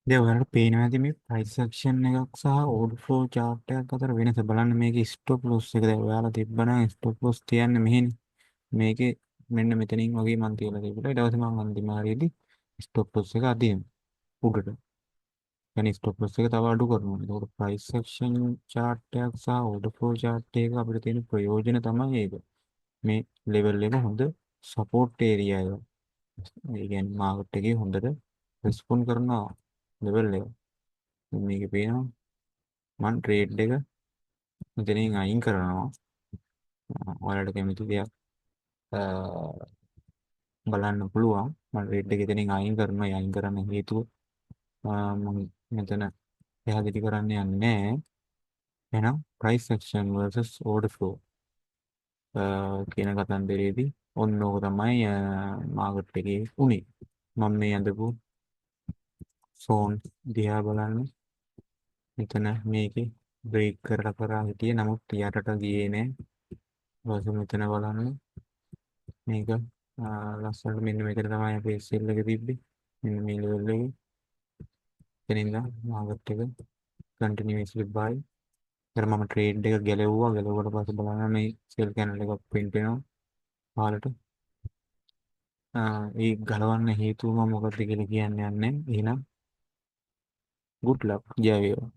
දැන් ඔයාලට පේනවා ඇති මේ price action එකක් සහ order flow chart එකක් අතර වෙනස. බලන්න මේකේ stop loss එක දැන් ඔයාලා තිබ්බනම් stop loss තියන්නේ මෙහෙනේ. මේකේ මෙන්න මෙතනින් වගේ මම තියලා තිබුණා. ඊට පස්සේ මම අන්තිම හරියේදී stop loss එක අදිනවා උඩට. يعني stop loss එක තව අඩු කරනවා. ඒකට price action chart එකක් සහ order flow chart එක අපිට තියෙන ප්‍රයෝජන තමයි ඒක. මේ level එක හොඳ support area එක. ඒ කියන්නේ මාකට් එකේ හොඳට respond කරනවා level එක. මේකේ පේනවා මම ට්‍රේඩ් එක මෙතනින් අයින් කරනවා. ඔයාලට කැමති දෙයක් බලන්න පුළුවන්. මම ට්‍රේඩ් එක එතනින් අයින් කරනවා. අයින් කරන්න හේතුව මම මෙතන පැහැදිලි කරන්න යන්නේ නැහැ. එහෙනම් price action versus order flow කියන කතන්දරේදී ඔන්න ඕක තමයි මාකට් එකේ උනේ. මම මේ අඳපු ෆෝන් දිහා බලන්න. මෙතන මේකේ බ්‍රේක් කරලා හිටියේ. නමුත් යටට ගියේ නෑ. ඊපස්සේ මෙතන බලන්න මේක ලස්සනට මෙන්න මෙතන තමයි අපේ සෙල් එක තිබ්බේ. මෙන්න මේ ලෙවල් එකේ. එතනින්ද මාකට් එක කන්ටිනියස්ලි buy. ඊට මම ට්‍රේඩ් එක ගැලෙව්වා. ගැලෙව්වට පස්සේ බලන්න මේ සෙල් කැනල් එක print වෙනවා පහළට. ඒ ගලවන්න හේතුව මම මොකක්ද කියලා කියන්න යන්නේ. එහෙනම් good luck. ජය වේවා.